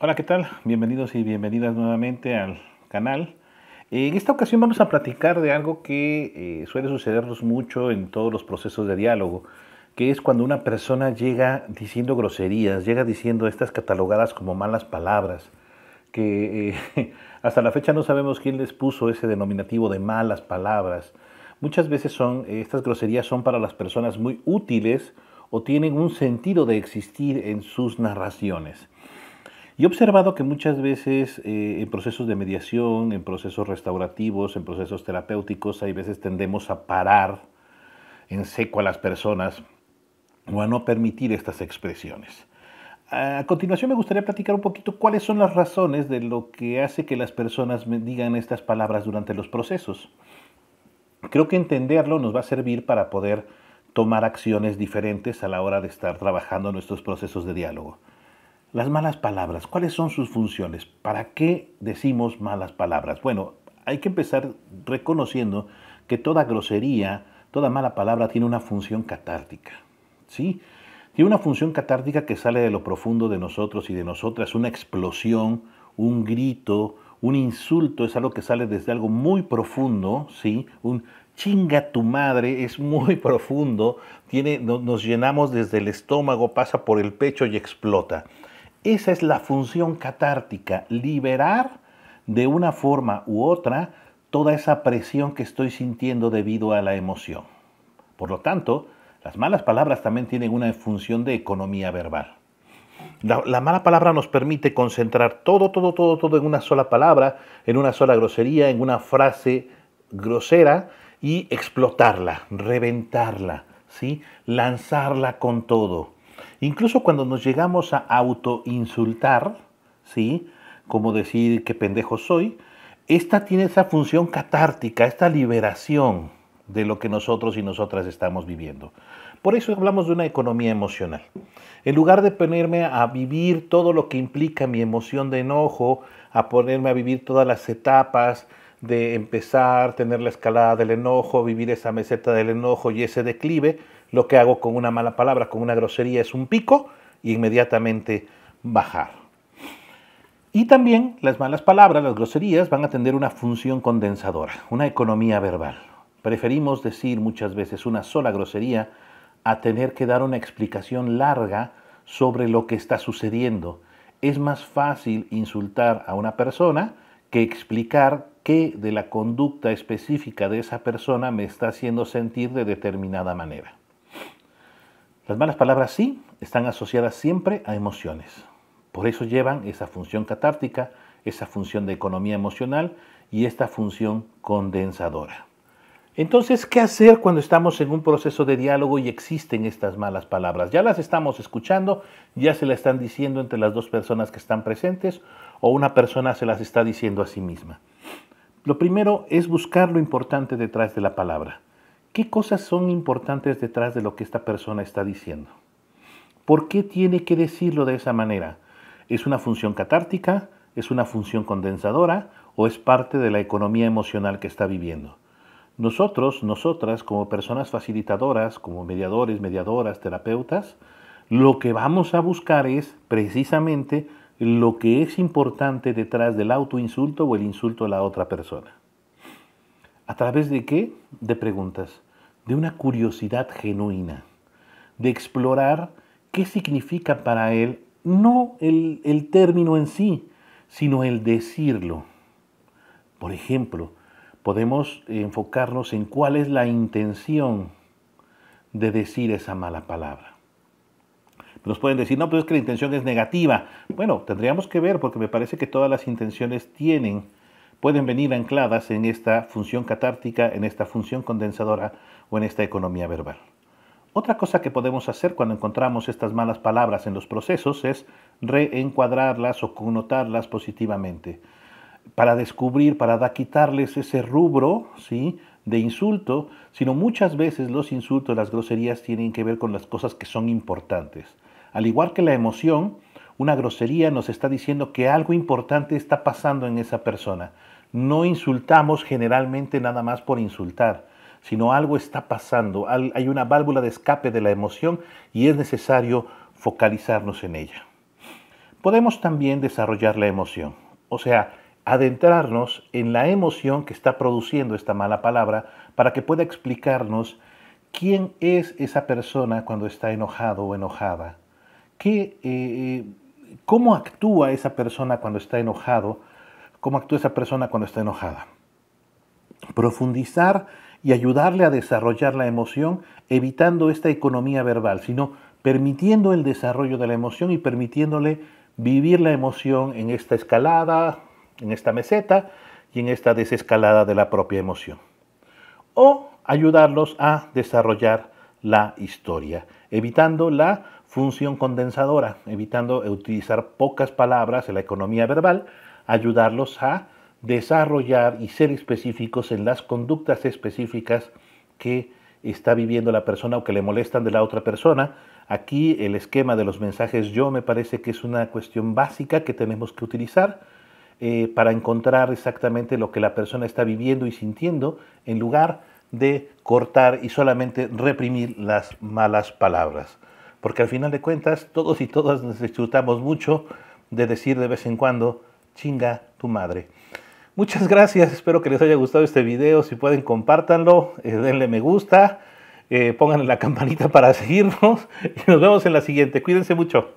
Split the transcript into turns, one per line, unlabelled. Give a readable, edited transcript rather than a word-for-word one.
Hola, ¿qué tal? Bienvenidos y bienvenidas nuevamente al canal. En esta ocasión vamos a platicar de algo que suele sucedernos mucho en todos los procesos de diálogo, que es cuando una persona llega diciendo groserías, llega diciendo estas catalogadas como malas palabras, que hasta la fecha no sabemos quién les puso ese denominativo de malas palabras. Muchas veces estas groserías son para las personas muy útiles o tienen un sentido de existir en sus narraciones. Y he observado que muchas veces en procesos de mediación, en procesos restaurativos, en procesos terapéuticos, hay veces tendemos a parar en seco a las personas o a no permitir estas expresiones. A continuación me gustaría platicar un poquito cuáles son las razones de lo que hace que las personas me digan estas palabras durante los procesos. Creo que entenderlo nos va a servir para poder tomar acciones diferentes a la hora de estar trabajando nuestros procesos de diálogo. Las malas palabras, ¿cuáles son sus funciones? ¿Para qué decimos malas palabras? Bueno, hay que empezar reconociendo que toda grosería, toda mala palabra tiene una función catártica, ¿sí? Tiene una función catártica que sale de lo profundo de nosotros y de nosotras, una explosión, un grito, un insulto, es algo que sale desde algo muy profundo, ¿sí? Un chinga tu madre es muy profundo, nos llenamos desde el estómago, pasa por el pecho y explota. Esa es la función catártica, liberar de una forma u otra toda esa presión que estoy sintiendo debido a la emoción. Por lo tanto, las malas palabras también tienen una función de economía verbal. La mala palabra nos permite concentrar todo en una sola palabra, en una sola grosería, en una frase grosera y explotarla, reventarla, ¿sí? Lanzarla con todo. Incluso cuando nos llegamos a autoinsultar, ¿sí? Como decir qué pendejo soy, esta tiene esa función catártica, esta liberación de lo que nosotros y nosotras estamos viviendo. Por eso hablamos de una economía emocional. En lugar de ponerme a vivir todo lo que implica mi emoción de enojo, a ponerme a vivir todas las etapas de empezar, tener la escalada del enojo, vivir esa meseta del enojo y ese declive, lo que hago con una mala palabra, con una grosería, es un pico y inmediatamente bajar. Y también las malas palabras, las groserías, van a tener una función condensadora, una economía verbal. Preferimos decir muchas veces una sola grosería a tener que dar una explicación larga sobre lo que está sucediendo. Es más fácil insultar a una persona que explicar qué de la conducta específica de esa persona me está haciendo sentir de determinada manera. Las malas palabras sí están asociadas siempre a emociones. Por eso llevan esa función catártica, esa función de economía emocional y esta función condensadora. Entonces, ¿qué hacer cuando estamos en un proceso de diálogo y existen estas malas palabras? Ya las estamos escuchando, ya se las están diciendo entre las dos personas que están presentes o una persona se las está diciendo a sí misma. Lo primero es buscar lo importante detrás de la palabra. ¿Qué cosas son importantes detrás de lo que esta persona está diciendo? ¿Por qué tiene que decirlo de esa manera? ¿Es una función catártica? ¿Es una función condensadora? ¿O es parte de la economía emocional que está viviendo? Nosotros, nosotras, como personas facilitadoras, como mediadores, mediadoras, terapeutas, lo que vamos a buscar es precisamente lo que es importante detrás del autoinsulto o el insulto a la otra persona. ¿A través de qué? De preguntas, de una curiosidad genuina, de explorar qué significa para él, no el término en sí, sino el decirlo. Por ejemplo, podemos enfocarnos en cuál es la intención de decir esa mala palabra. Nos pueden decir, no, pero es que la intención es negativa. Bueno, tendríamos que ver, porque me parece que todas las intenciones pueden venir ancladas en esta función catártica, en esta función condensadora o en esta economía verbal. Otra cosa que podemos hacer cuando encontramos estas malas palabras en los procesos es reencuadrarlas o connotarlas positivamente, para descubrir, para quitarles ese rubro, ¿sí?, de insulto, sino muchas veces los insultos, las groserías tienen que ver con las cosas que son importantes. Al igual que la emoción, una grosería nos está diciendo que algo importante está pasando en esa persona. No insultamos generalmente nada más por insultar, sino algo está pasando, hay una válvula de escape de la emoción y es necesario focalizarnos en ella. podemos también desarrollar la emoción. O sea, adentrarnos en la emoción que está produciendo esta mala palabra para que pueda explicarnos quién es esa persona cuando está enojado o enojada. ¿Cómo actúa esa persona cuando está enojado? ¿Cómo actúa esa persona cuando está enojada? Profundizar y ayudarle a desarrollar la emoción, evitando esta economía verbal, sino permitiendo el desarrollo de la emoción y permitiéndole vivir la emoción en esta escalada, en esta meseta y en esta desescalada de la propia emoción. O ayudarlos a desarrollar la historia, evitando la función condensadora, evitando utilizar pocas palabras en la economía verbal, ayudarlos a desarrollar y ser específicos en las conductas específicas que está viviendo la persona o que le molestan de la otra persona. Aquí el esquema de los mensajes yo me parece que es una cuestión básica que tenemos que utilizar para encontrar exactamente lo que la persona está viviendo y sintiendo, en lugar de cortar y solamente reprimir las malas palabras. Porque al final de cuentas, todos y todas nos disfrutamos mucho de decir de vez en cuando, chinga tu madre. Muchas gracias, espero que les haya gustado este video. Si pueden, compártanlo, denle me gusta, pónganle la campanita para seguirnos y nos vemos en la siguiente. Cuídense mucho.